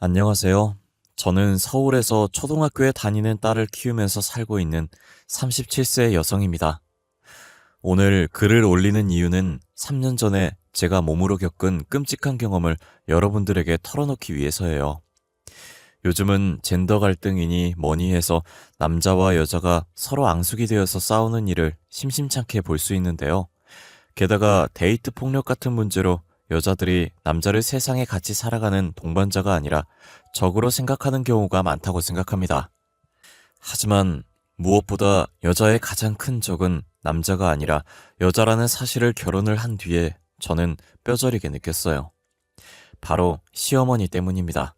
안녕하세요. 저는 서울에서 초등학교에 다니는 딸을 키우면서 살고 있는 37세 여성입니다. 오늘 글을 올리는 이유는 3년 전에 제가 몸으로 겪은 끔찍한 경험을 여러분들에게 털어놓기 위해서예요. 요즘은 젠더 갈등이니 뭐니 해서 남자와 여자가 서로 앙숙이 되어서 싸우는 일을 심심찮게 볼 수 있는데요. 게다가 데이트 폭력 같은 문제로 여자들이 남자를 세상에 같이 살아가는 동반자가 아니라 적으로 생각하는 경우가 많다고 생각합니다. 하지만 무엇보다 여자의 가장 큰 적은 남자가 아니라 여자라는 사실을 결혼을 한 뒤에 저는 뼈저리게 느꼈어요. 바로 시어머니 때문입니다.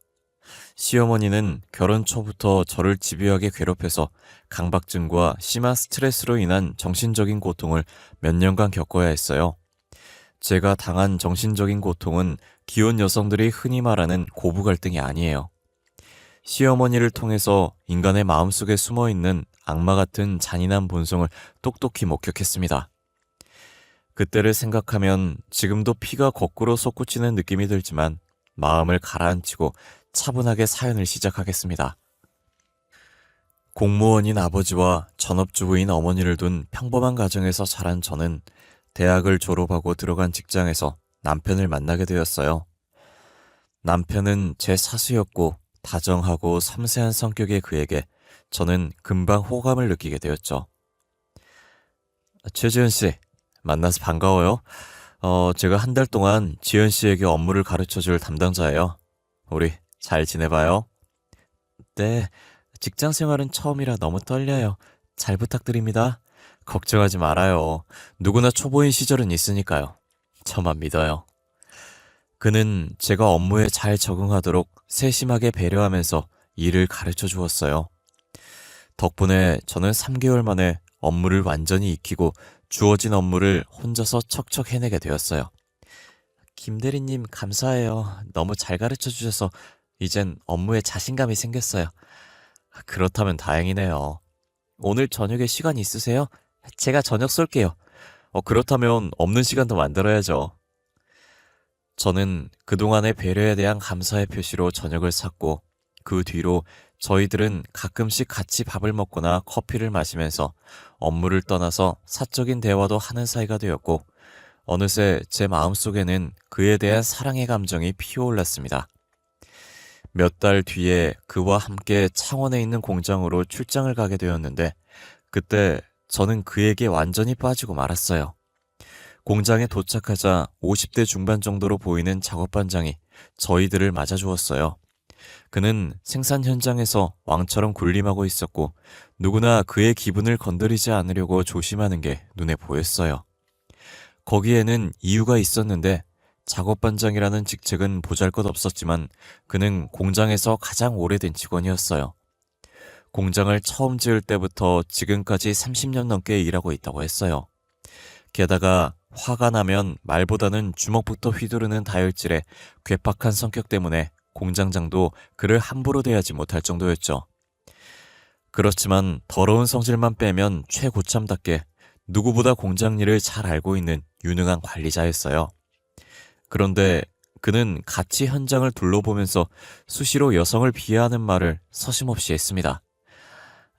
시어머니는 결혼 초부터 저를 집요하게 괴롭혀서 강박증과 심한 스트레스로 인한 정신적인 고통을 몇 년간 겪어야 했어요. 제가 당한 정신적인 고통은 기혼 여성들이 흔히 말하는 고부 갈등이 아니에요. 시어머니를 통해서 인간의 마음속에 숨어있는 악마 같은 잔인한 본성을 똑똑히 목격했습니다. 그때를 생각하면 지금도 피가 거꾸로 솟구치는 느낌이 들지만 마음을 가라앉히고 차분하게 사연을 시작하겠습니다. 공무원인 아버지와 전업주부인 어머니를 둔 평범한 가정에서 자란 저는 대학을 졸업하고 들어간 직장에서 남편을 만나게 되었어요. 남편은 제 사수였고 다정하고 섬세한 성격의 그에게 저는 금방 호감을 느끼게 되었죠. 최지은 씨, 만나서 반가워요. 제가 한 달 동안 지연 씨에게 업무를 가르쳐줄 담당자예요. 우리 잘 지내봐요. 네, 직장 생활은 처음이라 너무 떨려요. 잘 부탁드립니다. 걱정하지 말아요. 누구나 초보인 시절은 있으니까요. 저만 믿어요. 그는 제가 업무에 잘 적응하도록 세심하게 배려하면서 일을 가르쳐 주었어요. 덕분에 저는 3개월 만에 업무를 완전히 익히고 주어진 업무를 혼자서 척척 해내게 되었어요. 김 대리님 감사해요. 너무 잘 가르쳐 주셔서 이젠 업무에 자신감이 생겼어요. 그렇다면 다행이네요. 오늘 저녁에 시간 있으세요? 제가 저녁 쏠게요. 그렇다면 없는 시간도 만들어야죠. 저는 그동안의 배려에 대한 감사의 표시로 저녁을 샀고 그 뒤로 저희들은 가끔씩 같이 밥을 먹거나 커피를 마시면서 업무를 떠나서 사적인 대화도 하는 사이가 되었고 어느새 제 마음속에는 그에 대한 사랑의 감정이 피어올랐습니다. 몇 달 뒤에 그와 함께 창원에 있는 공장으로 출장을 가게 되었는데 그때 저는 그에게 완전히 빠지고 말았어요. 공장에 도착하자 50대 중반 정도로 보이는 작업반장이 저희들을 맞아주었어요. 그는 생산 현장에서 왕처럼 군림하고 있었고 누구나 그의 기분을 건드리지 않으려고 조심하는 게 눈에 보였어요. 거기에는 이유가 있었는데 작업반장이라는 직책은 보잘것없었지만 그는 공장에서 가장 오래된 직원이었어요. 공장을 처음 지을 때부터 지금까지 30년 넘게 일하고 있다고 했어요. 게다가 화가 나면 말보다는 주먹부터 휘두르는 다혈질의 괴팍한 성격 때문에 공장장도 그를 함부로 대하지 못할 정도였죠. 그렇지만 더러운 성질만 빼면 최고참답게 누구보다 공장 일을 잘 알고 있는 유능한 관리자였어요. 그런데 그는 같이 현장을 둘러보면서 수시로 여성을 비하하는 말을 서슴없이 했습니다.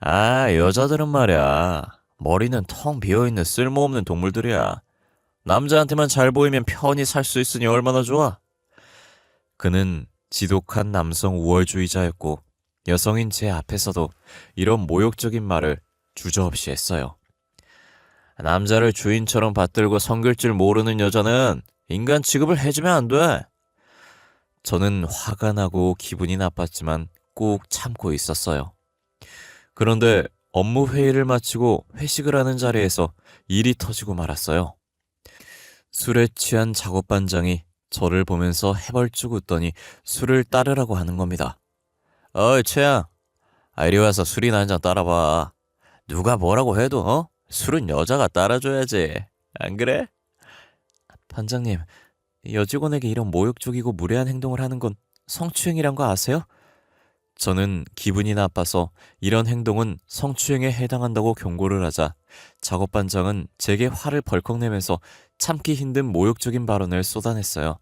여자들은 말이야. 머리는 텅 비어있는 쓸모없는 동물들이야. 남자한테만 잘 보이면 편히 살 수 있으니 얼마나 좋아. 그는 지독한 남성 우월주의자였고 여성인 제 앞에서도 이런 모욕적인 말을 주저없이 했어요. 남자를 주인처럼 받들고 섬길 줄 모르는 여자는 인간 취급을 해주면 안 돼. 저는 화가 나고 기분이 나빴지만 꾹 참고 있었어요. 그런데 업무 회의를 마치고 회식을 하는 자리에서 일이 터지고 말았어요. 술에 취한 작업반장이 저를 보면서 해벌쭉 웃더니 술을 따르라고 하는 겁니다. 어이 최양, 이리 와서 술이나 한잔 따라봐. 누가 뭐라고 해도 술은 여자가 따라줘야지. 안 그래? 반장님, 여직원에게 이런 모욕적이고 무례한 행동을 하는 건 성추행이란 거 아세요? 저는 기분이 나빠서 이런 행동은 성추행에 해당한다고 경고를 하자 작업반장은 제게 화를 벌컥 내면서 참기 힘든 모욕적인 발언을 쏟아냈어요.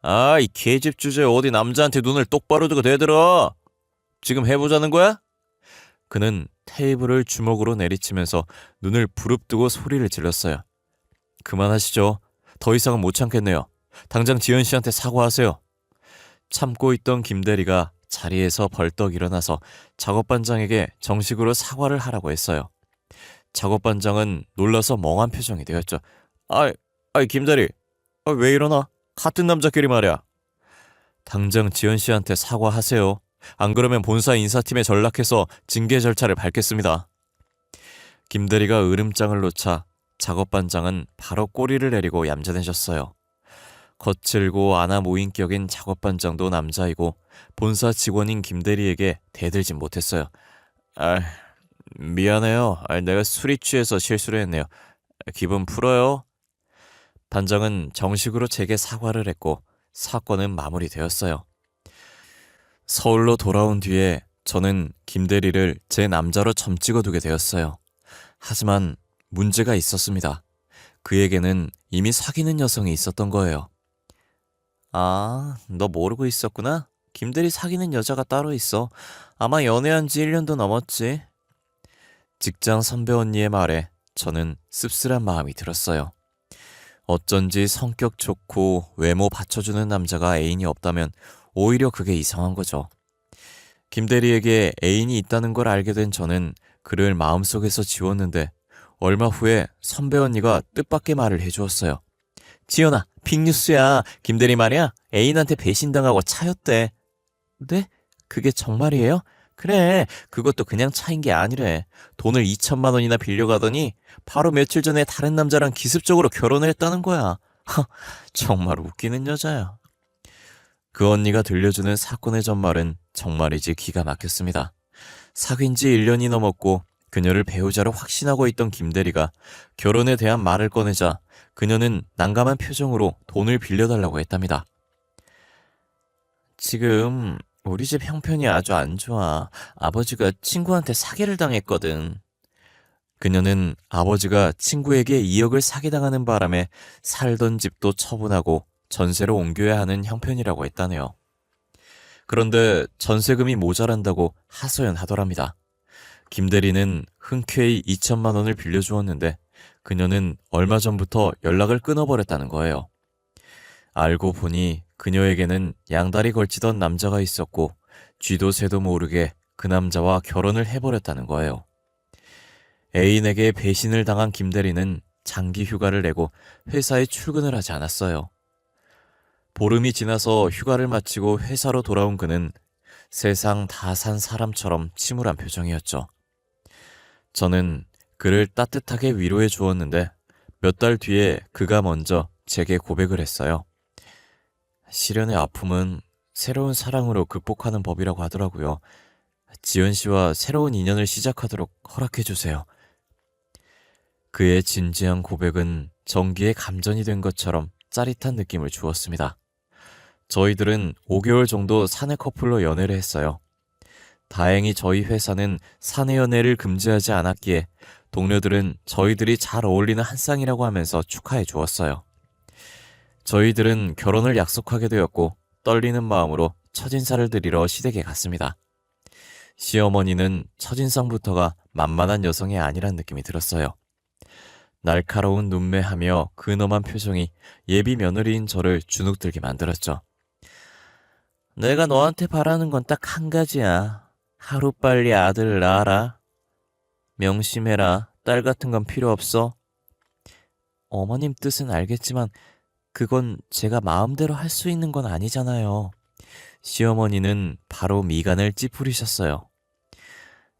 아, 이 계집 주제에 어디 남자한테 눈을 똑바로 두고 대들어. 지금 해보자는 거야? 그는 테이블을 주먹으로 내리치면서 눈을 부릅뜨고 소리를 질렀어요. 그만하시죠. 더 이상은 못 참겠네요. 당장 지연 씨한테 사과하세요. 참고 있던 김대리가 자리에서 벌떡 일어나서 작업반장에게 정식으로 사과를 하라고 했어요. 작업반장은 놀라서 멍한 표정이 되었죠. 아이, 김대리. 왜 이러나? 같은 남자끼리 말이야. 당장 지연 씨한테 사과하세요. 안 그러면 본사 인사팀에 전락해서 징계 절차를 밟겠습니다. 김대리가 으름장을 놓자 작업반장은 바로 꼬리를 내리고 얌전해졌어요. 거칠고 아나무인격인 작업반장도 남자이고 본사 직원인 김대리에게 대들진 못했어요. 아, 미안해요. 내가 술이 취해서 실수를 했네요. 기분 풀어요. 반장은 정식으로 제게 사과를 했고 사건은 마무리되었어요. 서울로 돌아온 뒤에 저는 김대리를 제 남자로 점찍어두게 되었어요. 하지만 문제가 있었습니다. 그에게는 이미 사귀는 여성이 있었던 거예요. 아, 너 모르고 있었구나? 김대리 사귀는 여자가 따로 있어. 아마 연애한 지 1년도 넘었지. 직장 선배 언니의 말에 저는 씁쓸한 마음이 들었어요. 어쩐지 성격 좋고 외모 받쳐주는 남자가 애인이 없다면 오히려 그게 이상한 거죠. 김대리에게 애인이 있다는 걸 알게 된 저는 그를 마음속에서 지웠는데 얼마 후에 선배 언니가 뜻밖의 말을 해주었어요. 지연아, 빅뉴스야. 김대리 말이야. 애인한테 배신당하고 차였대. 네? 그게 정말이에요? 그래, 그것도 그냥 차인 게 아니래. 돈을 2천만 원이나 빌려가더니 바로 며칠 전에 다른 남자랑 기습적으로 결혼을 했다는 거야. 정말 웃기는 여자야. 그 언니가 들려주는 사건의 전말은 정말이지 기가 막혔습니다. 사귄 지 1년이 넘었고 그녀를 배우자로 확신하고 있던 김대리가 결혼에 대한 말을 꺼내자 그녀는 난감한 표정으로 돈을 빌려달라고 했답니다. 지금 우리 집 형편이 아주 안 좋아. 아버지가 친구한테 사기를 당했거든. 그녀는 아버지가 친구에게 2억을 사기당하는 바람에 살던 집도 처분하고 전세로 옮겨야 하는 형편이라고 했다네요. 그런데 전세금이 모자란다고 하소연하더랍니다. 김대리는 흔쾌히 2천만 원을 빌려주었는데 그녀는 얼마 전부터 연락을 끊어버렸다는 거예요. 알고 보니 그녀에게는 양다리 걸치던 남자가 있었고 쥐도 새도 모르게 그 남자와 결혼을 해버렸다는 거예요. 애인에게 배신을 당한 김대리는 장기 휴가를 내고 회사에 출근을 하지 않았어요. 보름이 지나서 휴가를 마치고 회사로 돌아온 그는 세상 다 산 사람처럼 침울한 표정이었죠. 저는 그를 따뜻하게 위로해 주었는데 몇 달 뒤에 그가 먼저 제게 고백을 했어요. 시련의 아픔은 새로운 사랑으로 극복하는 법이라고 하더라고요. 지연 씨와 새로운 인연을 시작하도록 허락해 주세요. 그의 진지한 고백은 전기에 감전이 된 것처럼 짜릿한 느낌을 주었습니다. 저희들은 5개월 정도 사내 커플로 연애를 했어요. 다행히 저희 회사는 사내 연애를 금지하지 않았기에 동료들은 저희들이 잘 어울리는 한 쌍이라고 하면서 축하해 주었어요. 저희들은 결혼을 약속하게 되었고 떨리는 마음으로 첫인사를 드리러 시댁에 갔습니다. 시어머니는 첫인상부터가 만만한 여성이 아니란 느낌이 들었어요. 날카로운 눈매하며 근엄한 표정이 예비 며느리인 저를 주눅들게 만들었죠. 내가 너한테 바라는 건 딱 한 가지야. 하루빨리 아들을 낳아라. 명심해라. 딸 같은 건 필요 없어. 어머님 뜻은 알겠지만 그건 제가 마음대로 할 수 있는 건 아니잖아요. 시어머니는 바로 미간을 찌푸리셨어요.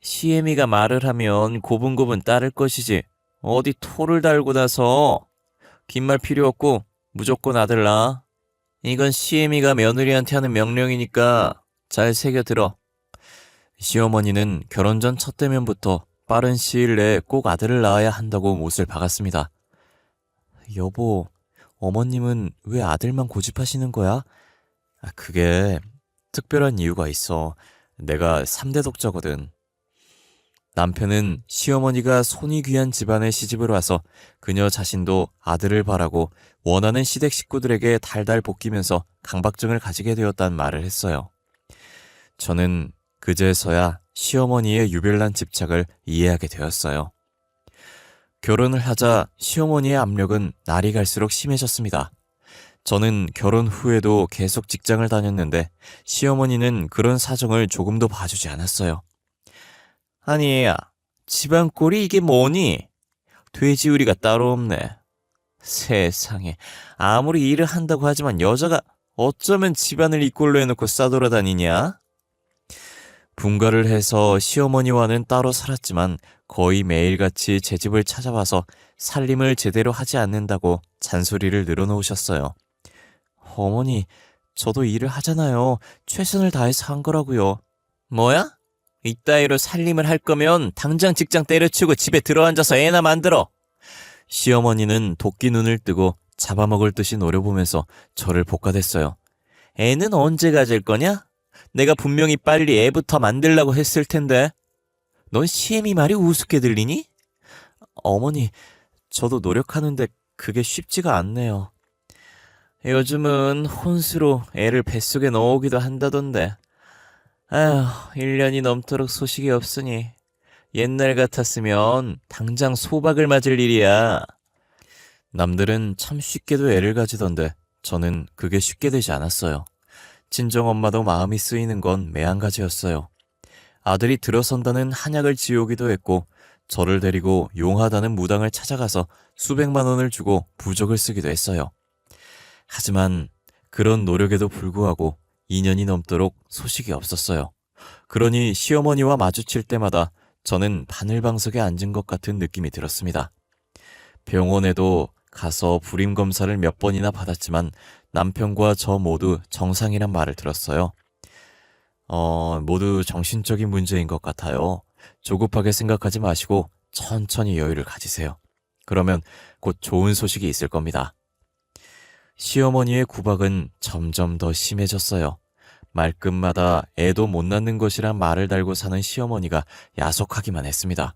시애미가 말을 하면 고분고분 따를 것이지. 어디 토를 달고 나서. 긴 말 필요 없고 무조건 아들 낳아. 이건 시애미가 며느리한테 하는 명령이니까 잘 새겨들어. 시어머니는 결혼 전 첫 대면부터 빠른 시일 내에 꼭 아들을 낳아야 한다고 못을 박았습니다. 여보, 어머님은 왜 아들만 고집하시는 거야? 그게 특별한 이유가 있어. 내가 3대 독자거든. 남편은 시어머니가 손이 귀한 집안에 시집을 와서 그녀 자신도 아들을 바라고 원하는 시댁 식구들에게 달달 볶이면서 강박증을 가지게 되었다는 말을 했어요. 저는 그제서야 시어머니의 유별난 집착을 이해하게 되었어요. 결혼을 하자 시어머니의 압력은 날이 갈수록 심해졌습니다. 저는 결혼 후에도 계속 직장을 다녔는데 시어머니는 그런 사정을 조금도 봐주지 않았어요. 아니, 집안 꼴이 이게 뭐니? 돼지우리가 따로 없네. 세상에, 아무리 일을 한다고 하지만 여자가 어쩌면 집안을 이 꼴로 해놓고 싸돌아다니냐? 분가를 해서 시어머니와는 따로 살았지만 거의 매일같이 제 집을 찾아와서 살림을 제대로 하지 않는다고 잔소리를 늘어놓으셨어요. 어머니, 저도 일을 하잖아요. 최선을 다해서 한 거라고요. 뭐야? 이따위로 살림을 할 거면 당장 직장 때려치우고 집에 들어앉아서 애나 만들어. 시어머니는 도끼 눈을 뜨고 잡아먹을 듯이 노려보면서 저를 볶아댔어요. 애는 언제 가질 거냐? 내가 분명히 빨리 애부터 만들라고 했을 텐데. 넌 시애미 말이 우습게 들리니? 어머니, 저도 노력하는데 그게 쉽지가 않네요. 요즘은 혼수로 애를 뱃속에 넣어오기도 한다던데. 아휴, 1년이 넘도록 소식이 없으니 옛날 같았으면 당장 소박을 맞을 일이야. 남들은 참 쉽게도 애를 가지던데 저는 그게 쉽게 되지 않았어요. 친정엄마도 마음이 쓰이는 건 매한가지였어요. 아들이 들어선다는 한약을 지우기도 했고 저를 데리고 용하다는 무당을 찾아가서 수백만 원을 주고 부적을 쓰기도 했어요. 하지만 그런 노력에도 불구하고 2년이 넘도록 소식이 없었어요. 그러니 시어머니와 마주칠 때마다 저는 바늘방석에 앉은 것 같은 느낌이 들었습니다. 병원에도 가서 불임 검사를 몇 번이나 받았지만 남편과 저 모두 정상이란 말을 들었어요. 모두 정신적인 문제인 것 같아요. 조급하게 생각하지 마시고 천천히 여유를 가지세요. 그러면 곧 좋은 소식이 있을 겁니다. 시어머니의 구박은 점점 더 심해졌어요. 말끝마다 애도 못 낳는 것이란 말을 달고 사는 시어머니가 야속하기만 했습니다.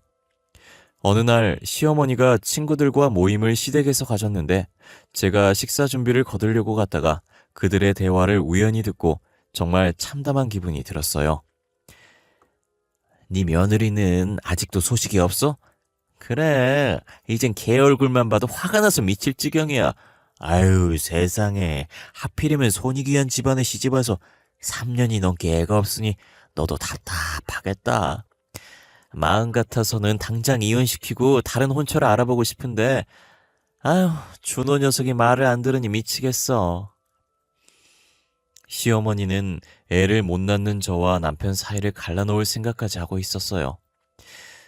어느 날 시어머니가 친구들과 모임을 시댁에서 가졌는데 제가 식사 준비를 거들려고 갔다가 그들의 대화를 우연히 듣고 정말 참담한 기분이 들었어요. 네 며느리는 아직도 소식이 없어? 그래, 이젠 걔 얼굴만 봐도 화가 나서 미칠 지경이야. 아유, 세상에. 하필이면 손이 귀한 집안에 시집와서 3년이 넘게 애가 없으니 너도 답답하겠다. 마음 같아서는 당장 이혼시키고 다른 혼처를 알아보고 싶은데 아휴, 준호 녀석이 말을 안 들으니 미치겠어. 시어머니는 애를 못 낳는 저와 남편 사이를 갈라놓을 생각까지 하고 있었어요.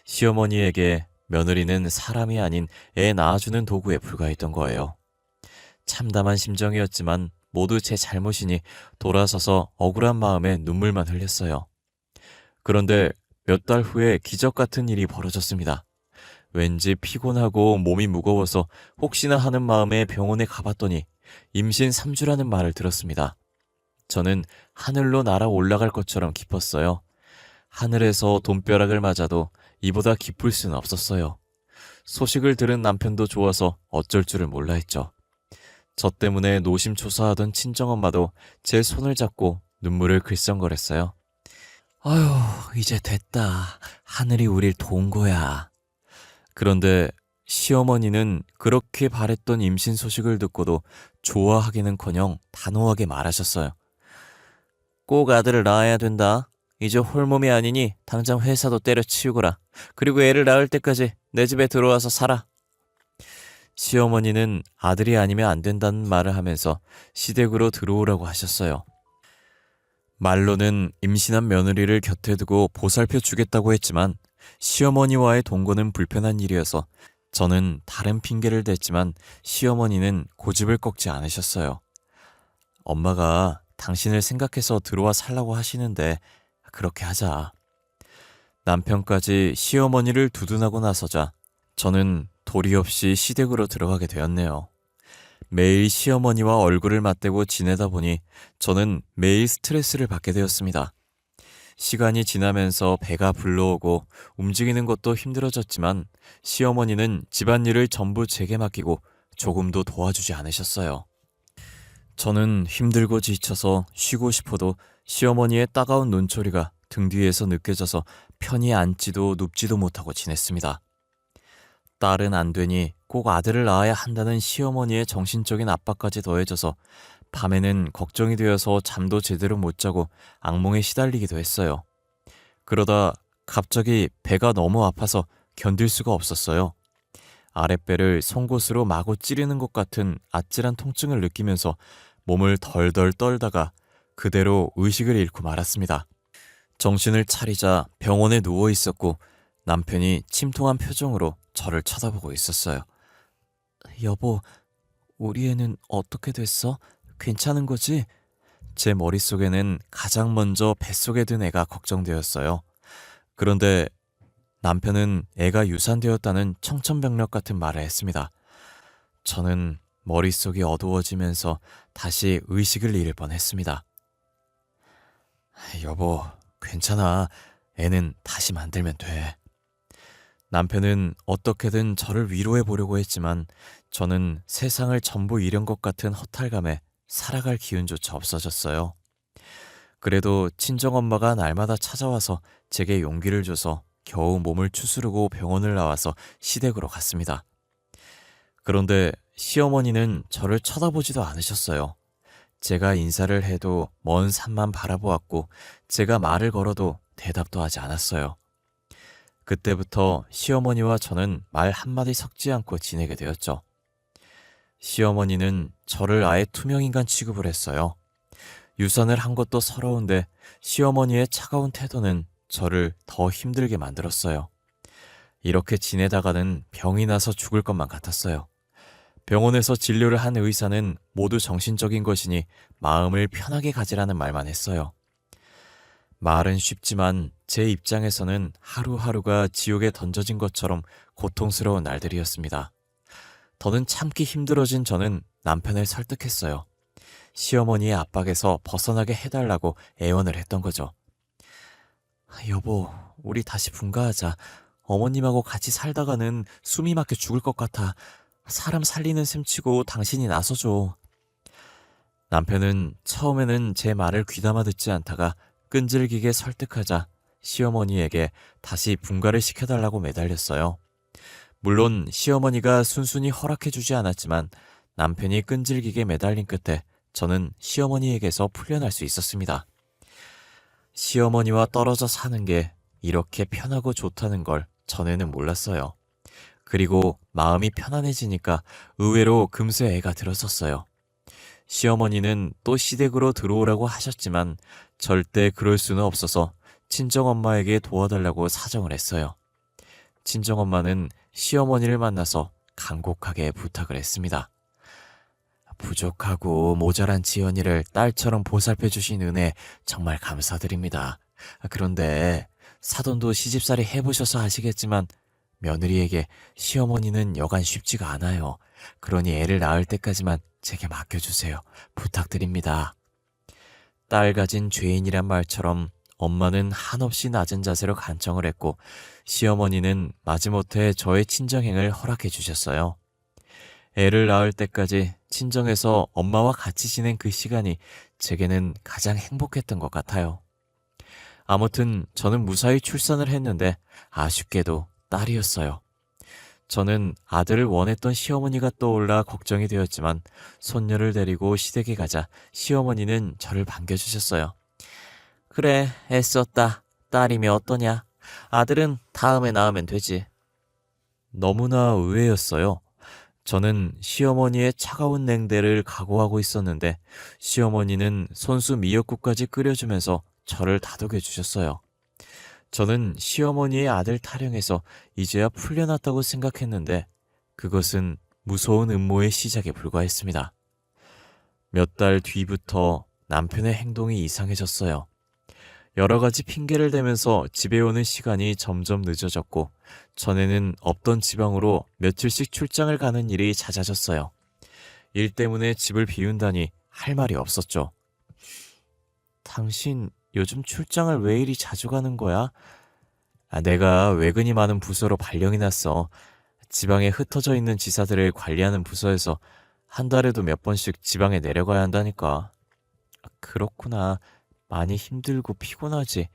시어머니에게 며느리는 사람이 아닌 애 낳아주는 도구에 불과했던 거예요. 참담한 심정이었지만 모두 제 잘못이니 돌아서서 억울한 마음에 눈물만 흘렸어요. 그런데 몇 달 후에 기적 같은 일이 벌어졌습니다. 왠지 피곤하고 몸이 무거워서 혹시나 하는 마음에 병원에 가봤더니 임신 3주라는 말을 들었습니다. 저는 하늘로 날아 올라갈 것처럼 기뻤어요. 하늘에서 돈벼락을 맞아도 이보다 기쁠 수는 없었어요. 소식을 들은 남편도 좋아서 어쩔 줄을 몰라 했죠. 저 때문에 노심초사하던 친정엄마도 제 손을 잡고 눈물을 글썽거렸어요. 아휴, 이제 됐다. 하늘이 우릴 도운 거야. 그런데 시어머니는 그렇게 바랬던 임신 소식을 듣고도 좋아하기는커녕 단호하게 말하셨어요. 꼭 아들을 낳아야 된다. 이제 홀몸이 아니니 당장 회사도 때려치우거라. 그리고 애를 낳을 때까지 내 집에 들어와서 살아. 시어머니는 아들이 아니면 안 된다는 말을 하면서 시댁으로 들어오라고 하셨어요. 말로는 임신한 며느리를 곁에 두고 보살펴 주겠다고 했지만 시어머니와의 동거는 불편한 일이어서 저는 다른 핑계를 댔지만 시어머니는 고집을 꺾지 않으셨어요. 엄마가 당신을 생각해서 들어와 살라고 하시는데 그렇게 하자. 남편까지 시어머니를 두둔하고 나서자 저는 도리 없이 시댁으로 들어가게 되었네요. 매일 시어머니와 얼굴을 맞대고 지내다 보니 저는 매일 스트레스를 받게 되었습니다. 시간이 지나면서 배가 불러오고 움직이는 것도 힘들어졌지만 시어머니는 집안일을 전부 제게 맡기고 조금도 도와주지 않으셨어요. 저는 힘들고 지쳐서 쉬고 싶어도 시어머니의 따가운 눈초리가 등 뒤에서 느껴져서 편히 앉지도 눕지도 못하고 지냈습니다. 딸은 안 되니 꼭 아들을 낳아야 한다는 시어머니의 정신적인 압박까지 더해져서 밤에는 걱정이 되어서 잠도 제대로 못 자고 악몽에 시달리기도 했어요. 그러다 갑자기 배가 너무 아파서 견딜 수가 없었어요. 아랫배를 송곳으로 마구 찌르는 것 같은 아찔한 통증을 느끼면서 몸을 덜덜 떨다가 그대로 의식을 잃고 말았습니다. 정신을 차리자 병원에 누워 있었고 남편이 침통한 표정으로 저를 쳐다보고 있었어요. 여보, 우리 애는 어떻게 됐어? 괜찮은 거지? 제 머릿속에는 가장 먼저 뱃속에 든 애가 걱정되었어요. 그런데 남편은 애가 유산되었다는 청천벽력 같은 말을 했습니다. 저는 머릿속이 어두워지면서 다시 의식을 잃을 뻔했습니다. 여보, 괜찮아. 애는 다시 만들면 돼. 남편은 어떻게든 저를 위로해 보려고 했지만 저는 세상을 전부 잃은 것 같은 허탈감에 살아갈 기운조차 없어졌어요. 그래도 친정엄마가 날마다 찾아와서 제게 용기를 줘서 겨우 몸을 추스르고 병원을 나와서 시댁으로 갔습니다. 그런데 시어머니는 저를 쳐다보지도 않으셨어요. 제가 인사를 해도 먼 산만 바라보았고 제가 말을 걸어도 대답도 하지 않았어요. 그때부터 시어머니와 저는 말 한마디 섞지 않고 지내게 되었죠. 시어머니는 저를 아예 투명인간 취급을 했어요. 유산을 한 것도 서러운데 시어머니의 차가운 태도는 저를 더 힘들게 만들었어요. 이렇게 지내다가는 병이 나서 죽을 것만 같았어요. 병원에서 진료를 한 의사는 모두 정신적인 것이니 마음을 편하게 가지라는 말만 했어요. 말은 쉽지만 제 입장에서는 하루하루가 지옥에 던져진 것처럼 고통스러운 날들이었습니다. 더는 참기 힘들어진 저는 남편을 설득했어요. 시어머니의 압박에서 벗어나게 해달라고 애원을 했던 거죠. 여보, 우리 다시 분가하자. 어머님하고 같이 살다가는 숨이 막혀 죽을 것 같아. 사람 살리는 셈치고 당신이 나서줘. 남편은 처음에는 제 말을 귀담아 듣지 않다가 끈질기게 설득하자 시어머니에게 다시 분가를 시켜달라고 매달렸어요. 물론 시어머니가 순순히 허락해주지 않았지만 남편이 끈질기게 매달린 끝에 저는 시어머니에게서 풀려날 수 있었습니다. 시어머니와 떨어져 사는 게 이렇게 편하고 좋다는 걸 전에는 몰랐어요. 그리고 마음이 편안해지니까 의외로 금세 애가 들었었어요. 시어머니는 또 시댁으로 들어오라고 하셨지만 절대 그럴 수는 없어서 친정엄마에게 도와달라고 사정을 했어요. 친정엄마는 시어머니를 만나서 간곡하게 부탁을 했습니다. 부족하고 모자란 지연이를 딸처럼 보살펴 주신 은혜 정말 감사드립니다. 그런데 사돈도 시집살이 해보셔서 아시겠지만 며느리에게 시어머니는 여간 쉽지가 않아요. 그러니 애를 낳을 때까지만 제게 맡겨주세요. 부탁드립니다. 딸 가진 죄인이란 말처럼 엄마는 한없이 낮은 자세로 간청을 했고 시어머니는 마지못해 저의 친정행을 허락해 주셨어요. 애를 낳을 때까지 친정에서 엄마와 같이 지낸 그 시간이 제게는 가장 행복했던 것 같아요. 아무튼 저는 무사히 출산을 했는데 아쉽게도 딸이었어요. 저는 아들을 원했던 시어머니가 떠올라 걱정이 되었지만 손녀를 데리고 시댁에 가자 시어머니는 저를 반겨주셨어요. 그래, 애썼다. 딸이면 어떠냐? 아들은 다음에 낳으면 되지. 너무나 의외였어요. 저는 시어머니의 차가운 냉대를 각오하고 있었는데 시어머니는 손수 미역국까지 끓여주면서 저를 다독여 주셨어요. 저는 시어머니의 아들 타령에서 이제야 풀려났다고 생각했는데 그것은 무서운 음모의 시작에 불과했습니다. 몇 달 뒤부터 남편의 행동이 이상해졌어요. 여러 가지 핑계를 대면서 집에 오는 시간이 점점 늦어졌고 전에는 없던 지방으로 며칠씩 출장을 가는 일이 잦아졌어요. 일 때문에 집을 비운다니 할 말이 없었죠. 당신 요즘 출장을 왜 이리 자주 가는 거야? 내가 외근이 많은 부서로 발령이 났어. 지방에 흩어져 있는 지사들을 관리하는 부서에서 한 달에도 몇 번씩 지방에 내려가야 한다니까. 그렇구나. 많이 힘들고 피곤하지.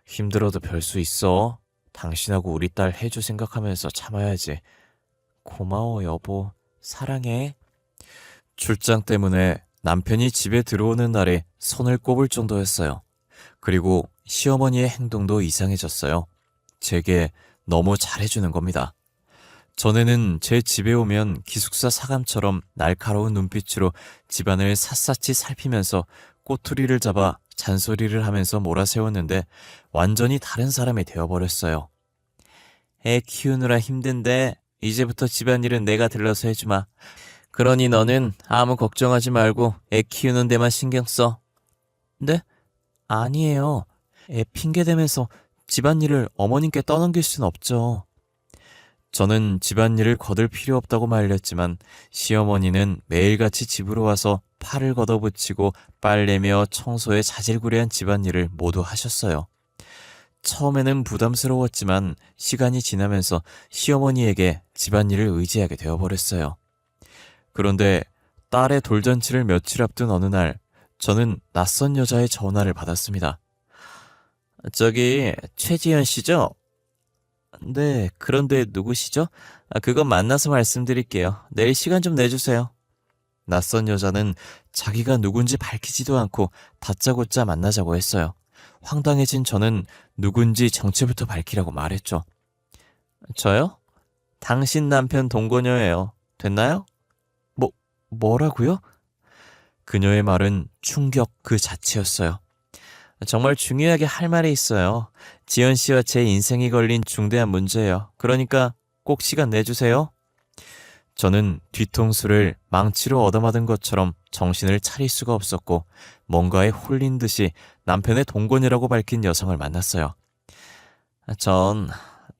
힘들어도 별 수 있어. 당신하고 우리 딸 해주 생각하면서 참아야지. 고마워, 여보. 사랑해. 출장 때문에 남편이 집에 들어오는 날에 손을 꼽을 정도였어요. 그리고 시어머니의 행동도 이상해졌어요. 제게 너무 잘해주는 겁니다. 전에는 제 집에 오면 기숙사 사감처럼 날카로운 눈빛으로 집안을 샅샅이 살피면서 꼬투리를 잡아 잔소리를 하면서 몰아세웠는데 완전히 다른 사람이 되어버렸어요. 애 키우느라 힘든데 이제부터 집안일은 내가 들러서 해주마. 그러니 너는 아무 걱정하지 말고 애 키우는 데만 신경 써. 네? 아니에요. 애 핑계대면서 집안일을 어머님께 떠넘길 순 없죠. 저는 집안일을 거들 필요 없다고 말렸지만 시어머니는 매일같이 집으로 와서 팔을 걷어붙이고 빨래며 청소에 자질구레한 집안일을 모두 하셨어요. 처음에는 부담스러웠지만 시간이 지나면서 시어머니에게 집안일을 의지하게 되어버렸어요. 그런데 딸의 돌잔치를 며칠 앞둔 어느 날 저는 낯선 여자의 전화를 받았습니다. 저기 최지연 씨죠? 네, 그런데 누구시죠? 그건 만나서 말씀드릴게요. 내일 시간 좀 내주세요. 낯선 여자는 자기가 누군지 밝히지도 않고 다짜고짜 만나자고 했어요. 황당해진 저는 누군지 정체부터 밝히라고 말했죠. 저요? 당신 남편 동거녀예요. 됐나요? 뭐라고요? 그녀의 말은 충격 그 자체였어요. 정말 중요하게 할 말이 있어요. 지연 씨와 제 인생이 걸린 중대한 문제예요. 그러니까 꼭 시간 내주세요. 저는 뒤통수를 망치로 얻어맞은 것처럼 정신을 차릴 수가 없었고 뭔가에 홀린 듯이 남편의 동거녀라고 밝힌 여성을 만났어요. 전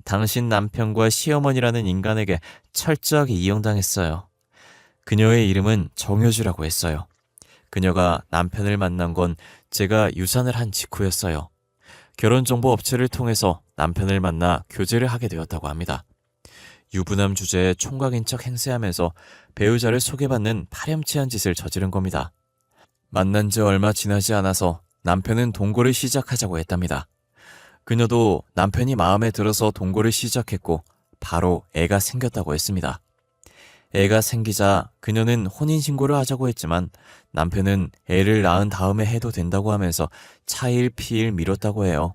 당신 남편과 시어머니라는 인간에게 철저하게 이용당했어요. 그녀의 이름은 정효주라고 했어요. 그녀가 남편을 만난 건 제가 유산을 한 직후였어요. 결혼정보업체를 통해서 남편을 만나 교제를 하게 되었다고 합니다. 유부남 주제에 총각인 척 행세하면서 배우자를 소개받는 파렴치한 짓을 저지른 겁니다. 만난 지 얼마 지나지 않아서 남편은 동거를 시작하자고 했답니다. 그녀도 남편이 마음에 들어서 동거를 시작했고 바로 애가 생겼다고 했습니다. 애가 생기자 그녀는 혼인신고를 하자고 했지만 남편은 애를 낳은 다음에 해도 된다고 하면서 차일 피일 미뤘다고 해요.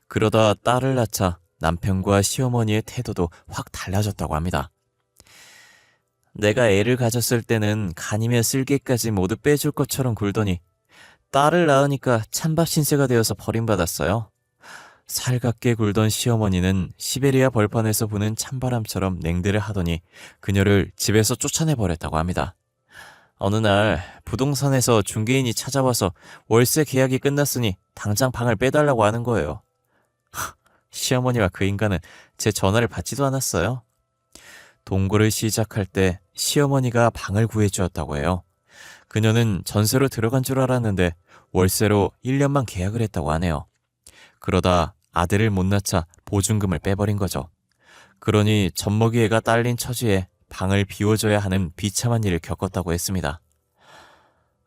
그러다 딸을 낳자 남편과 시어머니의 태도도 확 달라졌다고 합니다. 내가 애를 가졌을 때는 간이며 쓸개까지 모두 빼줄 것처럼 굴더니 딸을 낳으니까 찬밥 신세가 되어서 버림받았어요. 살갑게 굴던 시어머니는 시베리아 벌판에서 부는 찬바람처럼 냉대를 하더니 그녀를 집에서 쫓아내버렸다고 합니다. 어느 날 부동산에서 중개인이 찾아와서 월세 계약이 끝났으니 당장 방을 빼달라고 하는 거예요. 시어머니와 그 인간은 제 전화를 받지도 않았어요. 동거를 시작할 때 시어머니가 방을 구해주었다고 해요. 그녀는 전세로 들어간 줄 알았는데 월세로 1년만 계약을 했다고 하네요. 그러다 아들을 못 낳자 보증금을 빼버린 거죠. 그러니 젖먹이 애가 딸린 처지에 방을 비워줘야 하는 비참한 일을 겪었다고 했습니다.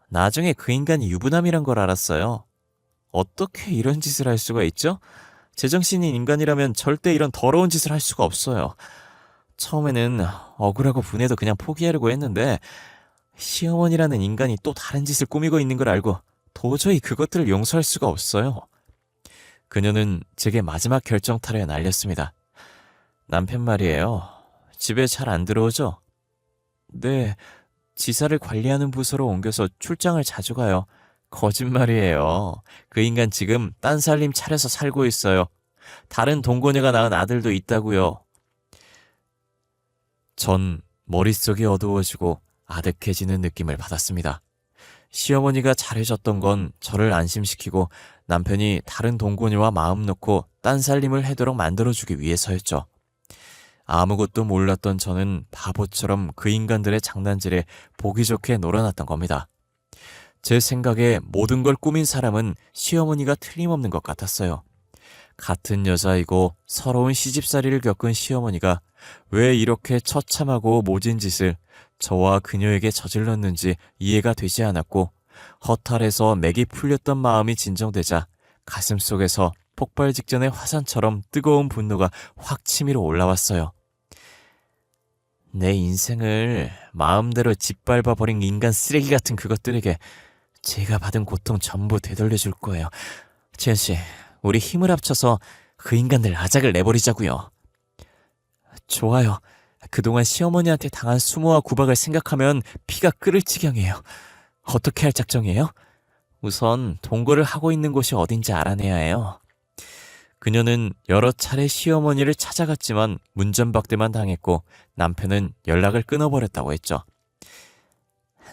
나중에 그 인간이 유부남이란 걸 알았어요. 어떻게 이런 짓을 할 수가 있죠? 제정신인 인간이라면 절대 이런 더러운 짓을 할 수가 없어요. 처음에는 억울하고 분해도 그냥 포기하려고 했는데 시어머니라는 인간이 또 다른 짓을 꾸미고 있는 걸 알고 도저히 그것들을 용서할 수가 없어요. 그녀는 제게 마지막 결정타를 날렸습니다. 남편 말이에요. 집에 잘 안 들어오죠? 네, 지사를 관리하는 부서로 옮겨서 출장을 자주 가요. 거짓말이에요. 그 인간 지금 딴 살림 차려서 살고 있어요. 다른 동거녀가 낳은 아들도 있다고요. 전 머릿속이 어두워지고 아득해지는 느낌을 받았습니다. 시어머니가 잘해줬던 건 저를 안심시키고 남편이 다른 동거녀와 마음 놓고 딴 살림을 하도록 만들어주기 위해서였죠. 아무것도 몰랐던 저는 바보처럼 그 인간들의 장난질에 보기 좋게 놀아났던 겁니다. 제 생각에 모든 걸 꾸민 사람은 시어머니가 틀림없는 것 같았어요. 같은 여자이고 서러운 시집살이를 겪은 시어머니가 왜 이렇게 처참하고 모진 짓을 저와 그녀에게 저질렀는지 이해가 되지 않았고, 허탈해서 맥이 풀렸던 마음이 진정되자 가슴속에서 폭발 직전의 화산처럼 뜨거운 분노가 확 치밀어 올라왔어요. 내 인생을 마음대로 짓밟아버린 인간 쓰레기 같은 그것들에게 제가 받은 고통 전부 되돌려줄 거예요. 지현 씨, 우리 힘을 합쳐서 그 인간들 아작을 내버리자고요. 좋아요. 그동안 시어머니한테 당한 수모와 구박을 생각하면 피가 끓을 지경이에요. 어떻게 할 작정이에요? 우선 동거를 하고 있는 곳이 어딘지 알아내야 해요. 그녀는 여러 차례 시어머니를 찾아갔지만 문전박대만 당했고 남편은 연락을 끊어버렸다고 했죠.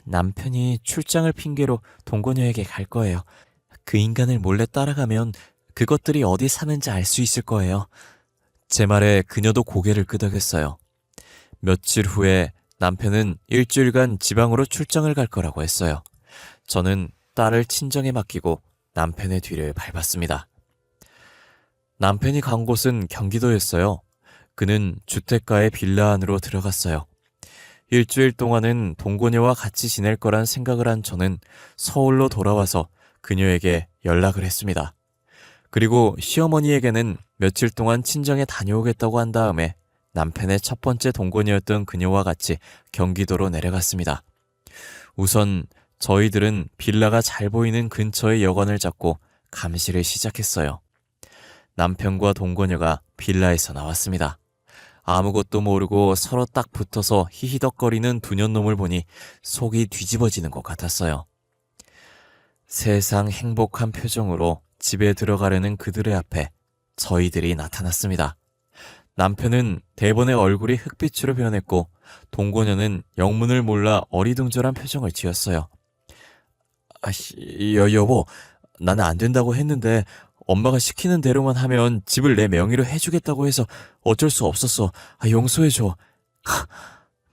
남편이 출장을 핑계로 동거녀에게 갈 거예요. 그 인간을 몰래 따라가면 그것들이 어디 사는지 알 수 있을 거예요. 제 말에 그녀도 고개를 끄덕였어요. 며칠 후에 남편은 일주일간 지방으로 출장을 갈 거라고 했어요. 저는 딸을 친정에 맡기고 남편의 뒤를 밟았습니다. 남편이 간 곳은 경기도였어요. 그는 주택가의 빌라 안으로 들어갔어요. 일주일 동안은 동거녀와 같이 지낼 거란 생각을 한 저는 서울로 돌아와서 그녀에게 연락을 했습니다. 그리고 시어머니에게는 며칠 동안 친정에 다녀오겠다고 한 다음에 남편의 첫 번째 동거녀였던 그녀와 같이 경기도로 내려갔습니다. 우선 저희들은 빌라가 잘 보이는 근처의 여관을 잡고 감시를 시작했어요. 남편과 동거녀가 빌라에서 나왔습니다. 아무것도 모르고 서로 딱 붙어서 히히덕거리는 두 년놈을 보니 속이 뒤집어지는 것 같았어요. 세상 행복한 표정으로 집에 들어가려는 그들의 앞에 저희들이 나타났습니다. 남편은 대번에 얼굴이 흑빛으로 변했고 동거녀는 영문을 몰라 어리둥절한 표정을 지었어요. 여보, 나는 안 된다고 했는데 엄마가 시키는 대로만 하면 집을 내 명의로 해주겠다고 해서 어쩔 수 없었어. 용서해줘.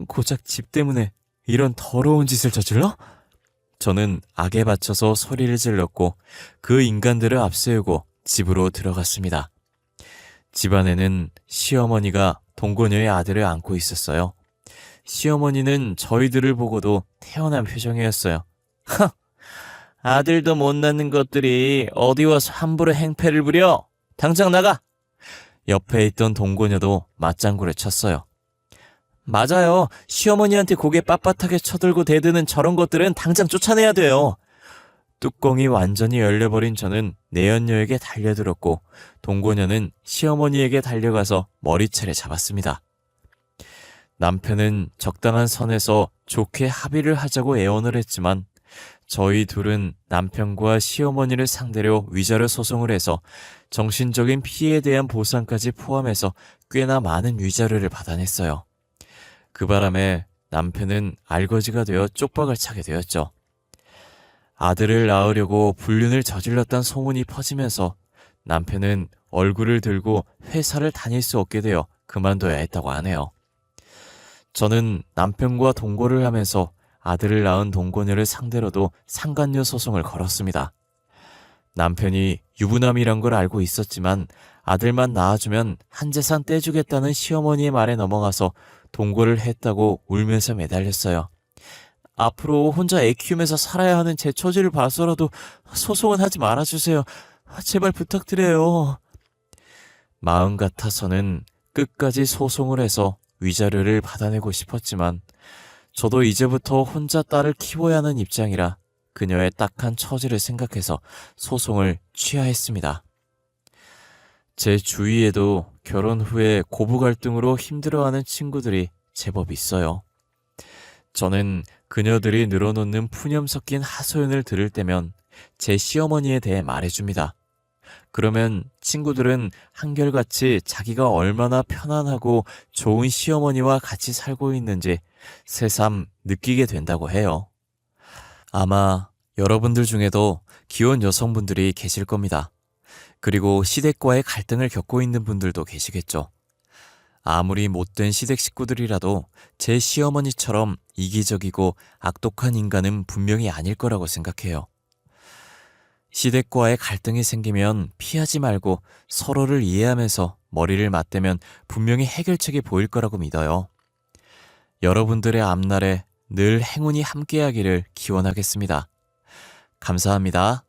고작 집 때문에 이런 더러운 짓을 저질러? 저는 악에 받쳐서 소리를 질렀고 그 인간들을 앞세우고 집으로 들어갔습니다. 집안에는 시어머니가 동거녀의 아들을 안고 있었어요. 시어머니는 저희들을 보고도 태연한 표정이었어요. 아들도 못 낳는 것들이 어디 와서 함부로 행패를 부려? 당장 나가! 옆에 있던 동거녀도 맞장구를 쳤어요. 맞아요. 시어머니한테 고개 빳빳하게 쳐들고 대드는 저런 것들은 당장 쫓아내야 돼요. 뚜껑이 완전히 열려버린 저는 내연녀에게 달려들었고 동거녀는 시어머니에게 달려가서 머리채를 잡았습니다. 남편은 적당한 선에서 좋게 합의를 하자고 애원을 했지만 저희 둘은 남편과 시어머니를 상대로 위자료 소송을 해서 정신적인 피해에 대한 보상까지 포함해서 꽤나 많은 위자료를 받아냈어요. 그 바람에 남편은 알거지가 되어 쪽박을 차게 되었죠. 아들을 낳으려고 불륜을 저질렀다는 소문이 퍼지면서 남편은 얼굴을 들고 회사를 다닐 수 없게 되어 그만둬야 했다고 하네요. 저는 남편과 동거를 하면서 아들을 낳은 동거녀를 상대로도 상간녀 소송을 걸었습니다. 남편이 유부남이란 걸 알고 있었지만 아들만 낳아주면 한 재산 떼주겠다는 시어머니의 말에 넘어가서 동거를 했다고 울면서 매달렸어요. 앞으로 혼자 애 키우면서 살아야 하는 제 처지를 봐서라도 소송은 하지 말아주세요. 제발 부탁드려요. 마음 같아서는 끝까지 소송을 해서 위자료를 받아내고 싶었지만 저도 이제부터 혼자 딸을 키워야 하는 입장이라 그녀의 딱한 처지를 생각해서 소송을 취하했습니다. 제 주위에도 결혼 후에 고부 갈등으로 힘들어하는 친구들이 제법 있어요. 저는 그녀들이 늘어놓는 푸념 섞인 하소연을 들을 때면 제 시어머니에 대해 말해줍니다. 그러면 친구들은 한결같이 자기가 얼마나 편안하고 좋은 시어머니와 같이 살고 있는지 새삼 느끼게 된다고 해요. 아마 여러분들 중에도 기혼 여성분들이 계실 겁니다. 그리고 시댁과의 갈등을 겪고 있는 분들도 계시겠죠. 아무리 못된 시댁 식구들이라도 제 시어머니처럼 이기적이고 악독한 인간은 분명히 아닐 거라고 생각해요. 시댁과의 갈등이 생기면 피하지 말고 서로를 이해하면서 머리를 맞대면 분명히 해결책이 보일 거라고 믿어요. 여러분들의 앞날에 늘 행운이 함께하기를 기원하겠습니다. 감사합니다.